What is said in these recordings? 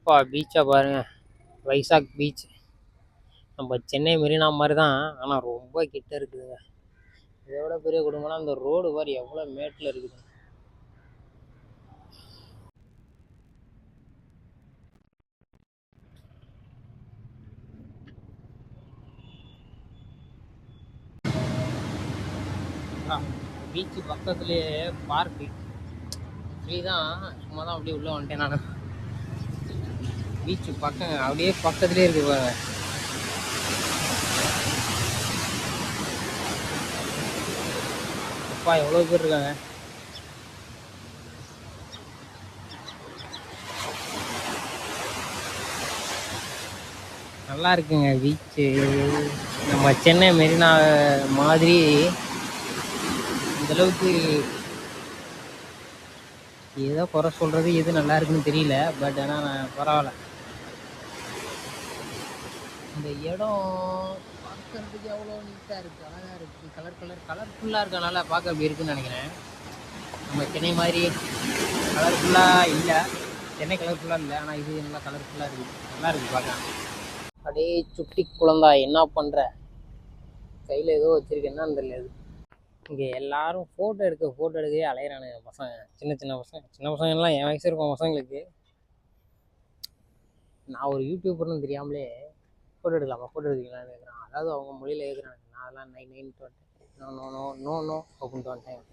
பீச்சை பாருங்க, வைசாக் பீச். நம்ம சென்னை மெரினா மாதிரி தான், ஆனால் ரொம்ப கிட்ட இருக்குதுங்க. இதோட பெரிய குடும்பம்னா அந்த ரோடு பாரு எவ்வளோ மேட்டில் இருக்குது. பீச்சு பக்கத்துலேயே பார்க்கு ஃப்ரீ தான், சும்மா தான் அப்படியே உள்ளே வந்துட்டேன் நான். பீச்சு பக்கம் அப்படியே பக்கத்துலேயே இருக்குது பாருங்க. அப்பா எவ்வளோ பேர் இருக்காங்க. நல்லா இருக்குங்க பீச்சு. நம்ம சென்னை மெரினா மாதிரி இந்தளவுக்கு ஏதோ குறை சொல்கிறது எது நல்லா இருக்குன்னு தெரியல. பட் ஆனால் நான் பரவாயில்ல. இந்த இடம் பார்க்கறதுக்கு எவ்வளோ நீட்டாக இருக்குது, அழகாக இருக்குது, கலர்ஃபுல்லாக இருக்கனால பார்க்க அப்படி இருக்குன்னு நினைக்கிறேன். நம்ம சென்னை மாதிரி கலர்ஃபுல்லாக இல்லை, சென்னை கலர்ஃபுல்லாக இல்லை, ஆனால் இது நல்லா கலர்ஃபுல்லாக இருக்குது, நல்லா இருக்குது பார்க்க. அப்படியே சுட்டி குழந்தா என்ன பண்ணுற, கையில் ஏதோ வச்சுருக்கேன்னு தெரியல. இங்கே எல்லாரும் ஃபோட்டோ எடுக்கவே அலையிறானுங்க பசங்க, சின்ன பசங்கள்லாம் என் வயசு இருக்கும் பசங்களுக்கு. நான் ஒரு யூடியூபர்னு தெரியாமலே ஃபோட்டோ எடுக்கலான்னு கேட்குறான். அதாவது அவங்க மொழியில் கேட்குறாங்க. நான் அதெல்லாம் நைன்ட்டு வந்துட்டேன். நோ அப்படின்ட்டு வந்துட்டேன்.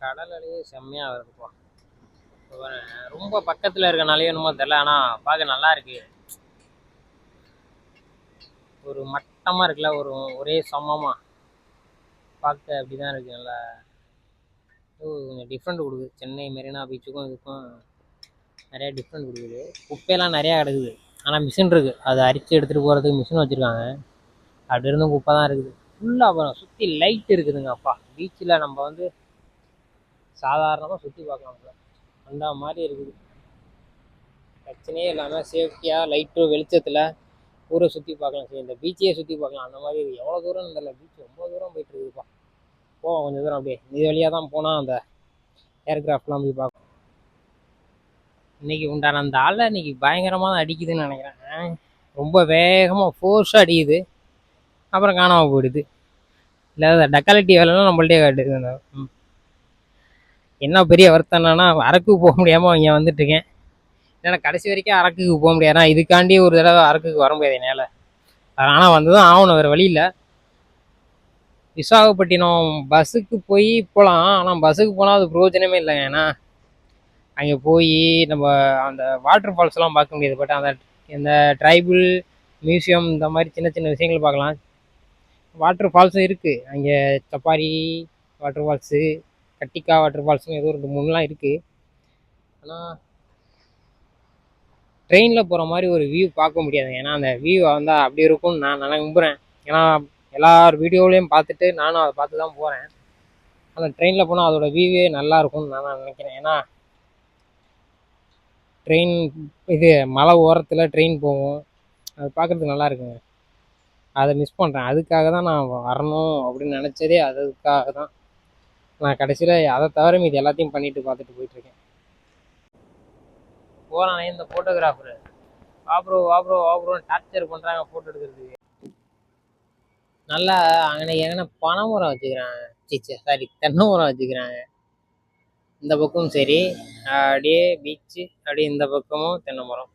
கடல் அலையே செம்மையாக இருக்குப்பா. ரொம்ப பக்கத்தில் இருக்கனாலே என்னமோ தெரில, ஆனால் பார்க்க நல்லா இருக்கு. ஒரு மட்டமாக இருக்குல்ல, ஒரே சமமாக பார்க்க அப்படி தான் இருக்குது. நல்லா கொஞ்சம் டிஃப்ரெண்ட் கொடுக்குது. சென்னை மெரினா பீச்சுக்கும் இதுக்கும் நிறையா டிஃப்ரெண்ட் கொடுக்குது. குப்பையெல்லாம் நிறையா கிடக்குது, ஆனால் மிஷின் இருக்குது, அதை அரித்து எடுத்துகிட்டு போகிறதுக்கு மிஷின் வச்சுருக்காங்க. அப்படி இருந்தும் குப்பை தான் இருக்குது ஃபுல்லாக. அப்புறம் சுற்றி லைட் இருக்குதுங்க. அப்பா பீச்சில் நம்ம வந்து சாதாரணமாக சுற்றி பார்க்கலாம், அந்த மாதிரி இருக்குது. பிரச்சனையே இல்லாமல் சேஃப்டியாக லைட்டு வெளிச்சத்தில் ஊரை சுற்றி பார்க்கலாம். சரி, இந்த பீச்சையே சுற்றி பார்க்கலாம், அந்த மாதிரி இருக்குது. எவ்வளோ தூரம் தெரியல, பீச் ரொம்ப தூரம் போயிட்டு இருக்குதுப்பா. போவோம் கொஞ்சம் தூரம், அப்படியே இது வழியாக தான் போனால் அந்த ஏர்கிராஃப்ட்லாம் போய் பார்க்கணும். இன்றைக்கி உண்டான அந்த அலை இன்றைக்கி பயங்கரமாக தான் அடிக்குதுன்னு நினைக்கிறேன். ரொம்ப வேகமாக ஃபோர்ஸாக அடிக்குது, அப்புறம் காணாமல் போயிடுது. இல்லை டக்காலிட்டி வேலைலாம் நம்மள்டே காட்டுது. என்ன பெரிய வருத்தம் என்னன்னா, அரக்குக்கு போக முடியாமல் இங்கே வந்துட்டுருக்கேன். ஏன்னா கடைசி வரைக்கும் அரக்குக்கு போக முடியாது. ஏன்னா இதுக்காண்டி ஒரு தடவை அரக்குக்கு வர முடியாது என்னால். ஆனால் வந்து தான் ஆகணும், வேறு வழி இல்லை. விசாகப்பட்டினம் பஸ்ஸுக்கு போய் போகலாம், ஆனால் பஸ்ஸுக்கு போனால் அது பிரயோஜனமே இல்லைங்க. ஏன்னா அங்கே போய் நம்ம அந்த வாட்டர் ஃபால்ஸ்லாம் பார்க்க முடியாது. பட் அந்த இந்த ட்ரைபிள் மியூசியம் இந்த மாதிரி சின்ன விஷயங்கள் பார்க்கலாம். வாட்டர் ஃபால்ஸும் இருக்குது அங்கே, சப்பாரி வாட்டர் ஃபால்ஸு, கட்டிக்கா வாட்டர் ஃபால்ஸும் ஏதோ 2-3லாம் இருக்குது. ஆனால் ட்ரெயினில் போகிற மாதிரி ஒரு வியூ பார்க்க முடியாது. ஏன்னா அந்த வியூ வந்தால் அப்படி இருக்கும்னு நான் நம்புகிறேன். ஏன்னா எல்லார் வீடியோவிலையும் பார்த்துட்டு நானும் அதை பார்த்து தான் போகிறேன். ஆனால் ட்ரெயினில் போனால் அதோடய வியூவே நல்லா இருக்கும்னு நான் நினைக்கிறேன். ஏன்னா ட்ரெயின் இது மலை ஓரத்தில் ட்ரெயின் போகும், அது பார்க்குறதுக்கு நல்லா இருக்குங்க. அதை மிஸ் பண்ணுறேன். அதுக்காக தான் நான் வரணும் அப்படின்னு நினச்சதே, அதுக்காக தான். நான் கடைசியில் அதை தவிர மீது எல்லாத்தையும் பண்ணிட்டு பார்த்துட்டு போயிட்டுருக்கேன். போகிறானே இந்த ஃபோட்டோகிராஃபரு, வாப்ரோன்னு டார்ச்சர் பண்ணுறாங்க ஃபோட்டோ எடுக்கிறதுக்கு. நல்லா அங்கே எங்கன்னா பனை மரம் வச்சுக்கிறாங்க, தென்னை மரம் வச்சுக்கிறாங்க. இந்த பக்கமும் சரி, அப்படியே பீச்சு, அப்படியே இந்த பக்கமும் தென்னை மரம்,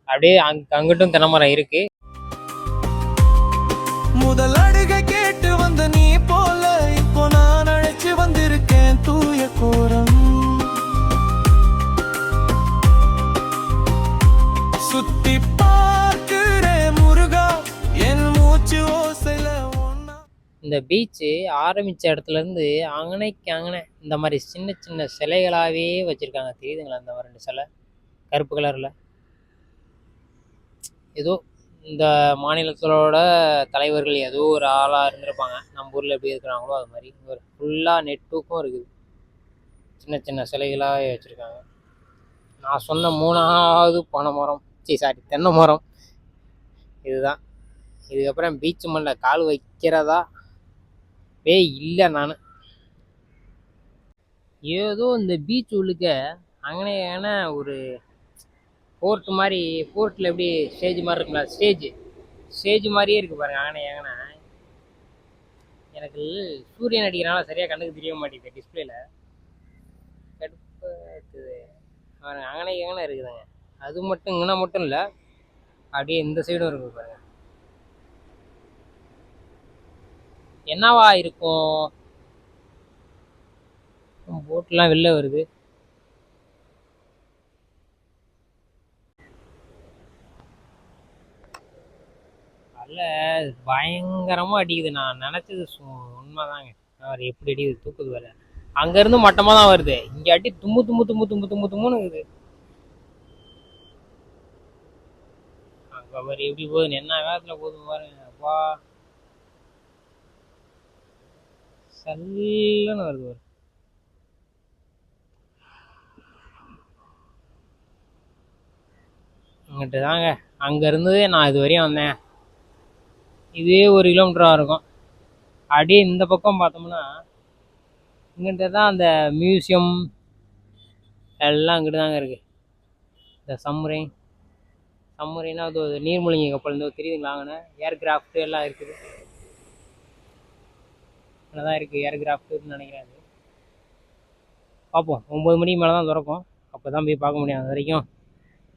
அப்படியே அங்கிட்டும் தென்னை மரம் இருக்கு. முதல் அழுக கேட்டு வந்த நீ போல இப்போ நான் அழைச்சு வந்திருக்கேன் தூய கோரம். சுத்தி பார்க்கிறேன் முருகா என் மூச்சு ஓசையில. இந்த பீச்சு ஆரம்பித்த இடத்துலேருந்து அங்கனை இந்த மாதிரி சின்ன சிலைகளாகவே வச்சுருக்காங்க. தெரியுதுங்களா? இந்த 2 சிலை கருப்பு கலரில். ஏதோ இந்த மாநிலத்தோட தலைவர்கள் ஏதோ ஒரு ஆளாக இருந்திருப்பாங்க. நம்ம ஊரில் எப்படி இருக்கிறாங்களோ அது மாதிரி ஒரு ஃபுல்லாக நெட்வொர்க்கும் இருக்குது. சின்ன சிலைகளாக வச்சுருக்காங்க. நான் சொன்ன 3ஆவது பனை மரம், தென்னை மரம் இதுதான். இதுக்கப்புறம் பீச்சு மண்ணில் கால் வைக்கிறதா இல்லை. நான் ஏதோ இந்த பீச் உள்ளுக்க அங்கனே ஏன்னா ஒரு போர்ட் மாதிரி, போர்ட்டில் எப்படி ஸ்டேஜ் மாதிரி இருக்குங்களா, ஸ்டேஜ் மாதிரியே இருக்குது பாருங்க அங்கனே ஏங்கன்னா. எனக்கு சூரியன் அடிக்கிறனால சரியாக கண்ணுக்கு தெரிய மாட்டேங்குது டிஸ்பிளேல. கடுப்பு இருக்குது பாருங்க அங்கனே எங்கனே இருக்குதுங்க. அது மட்டும் இங்கே மட்டும் இல்லை, அப்படியே இந்த சைடும் இருக்குது பாருங்க. என்னவா இருக்கும்? போட்லாம் வெளில வருது. அல்ல, பயங்கரமாக அடிக்குது. நான் நினச்சது உண்மைதாங்க. அவர் எப்படி அடிக்குது, தூக்குது வேலை. அங்கேருந்து மட்டமாக தான் வருது, இங்கே அடி தும்மு தும்மு தும்மு தும்மு தும்மு தும்முன்னு இருக்குது. அங்கே அவர் எப்படி போகுதுன்னு, என்ன வேகத்தில் போகுது பாருங்க. அப்பா சல்லுன்னு வருது ஒரு. அங்கிட்டு தாங்க, அங்கேருந்து நான் இது வரையும் வந்தேன். இதே 1 கிலோமீட்டராக இருக்கும். அப்படியே இந்த பக்கம் பார்த்தோம்னா இங்கிட்ட தான் அந்த மியூசியம் எல்லாம் இங்கிட்டு தாங்க இருக்குது. இந்த சம்முரைனா அது நீர்மூழ்கி கப்பல் இந்த தெரியுதுங்களா, அங்கே ஏர்கிராஃப்ட் எல்லாம் இருக்குது. அங்கே தான் இருக்குது ஏர்கிராஃப்ட்னு நினைக்கிறேன். அது பார்ப்போம், 9 மணிக்கு மேலே தான் திறக்கும், அப்போ தான் போய் பார்க்க முடியும். அது வரைக்கும்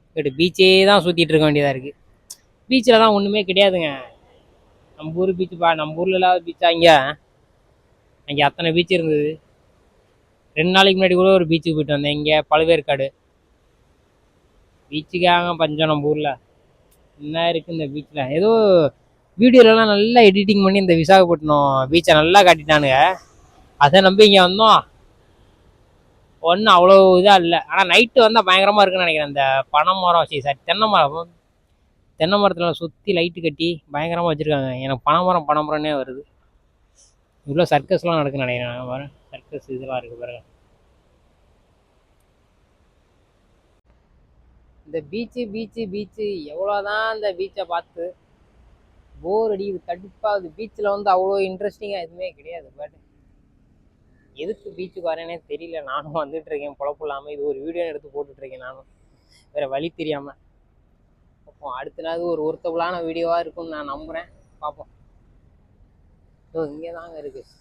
இங்கிட்டு பீச்சே தான் சுற்றிட்டு இருக்க வேண்டியதாக இருக்குது. பீச்சில் தான் ஒன்றுமே கிடையாதுங்க. நம்ம ஊர் பீச்சு நம்ம ஊரில் இல்லாத பீச்சா இங்கே? அங்கே அத்தனை பீச் இருந்தது. 2 நாளைக்கு முன்னாடி கூட ஒரு பீச்சுக்கு போயிட்டு வந்தேன், இங்கே பழுவேற்காடு. பீச்சுக்காக பஞ்சம் நம்ம ஊரில். என்ன இருக்குது இந்த பீச்சில்? ஏதோ வீடியோலலாம் நல்லா எடிட்டிங் பண்ணி இந்த விசாகப்பட்டினம் பீச்சை நல்லா காட்டிட்டானுங்க. அதை நம்பி இங்கே வந்தோம், ஒன்றும் அவ்வளோ இதாக இல்லை. ஆனால் நைட்டு வந்தால் பயங்கரமாக இருக்குன்னு நினைக்கிறேன். இந்த பனை மரம், சாரி தென்னை மரத்தில் சுற்றி லைட்டு கட்டி பயங்கரமாக வச்சுருக்காங்க. எனக்கு பனைமரம்னே வருது. இவ்வளோ சர்க்கஸ்லாம் நடக்குன்னு நினைக்கிறேன். பாரு சர்க்கஸ் இதெல்லாம் இருக்குது பாருங்க. இந்த பீச்சு எவ்வளோதான் இந்த பீச்சை பார்த்து போர் அடிக்குது, கடுப்பாகுது. பீச்சில் வந்து அவ்வளோ இன்ட்ரெஸ்டிங்காக எதுவுமே கிடையாது. பட் எதுக்கு பீச்சுக்கு வரேனே தெரியல. நானும் வந்துட்டு இருக்கேன் பொழப்பு இல்லாமல். இது ஒரு வீடியோ எடுத்து போட்டுட்ருக்கேன் நானும், வேறு வழி தெரியாமல். பார்ப்போம், அடுத்த நாள் ஒரு ஒர்த்தபுளான வீடியோவாக இருக்கும்னு நான் நம்புகிறேன். பார்ப்போம். இங்கே தாங்க இருக்குது,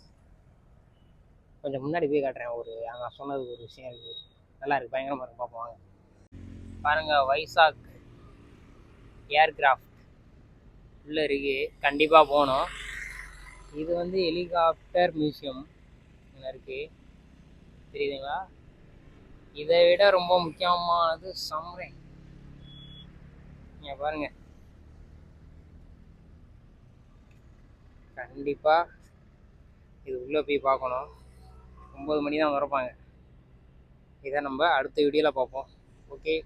கொஞ்சம் முன்னாடி போய் காட்டுறேன். அங்கே சொன்னது ஒரு விஷயம் இருக்குது, நல்லா இருக்குது, பயங்கரமாக இருக்கும். பார்ப்போம் வாங்க. பாருங்கள், வைசாக் ஏர்கிராஃப்ட் உள்ளே இருக்கு, கண்டிப்பாக போகணும். இது வந்து ஹெலிகாப்டர் மியூசியம் இருக்குது, தெரியுதுங்களா? இதை விட ரொம்ப முக்கியமானது சம்முரை. நீங்கள் பாருங்க, கண்டிப்பாக இது உள்ளே போய் பார்க்கணும். 9 மணி தான் திறப்பாங்க. இதை நம்ம அடுத்த வீடியோவில் பார்ப்போம். ஓகே.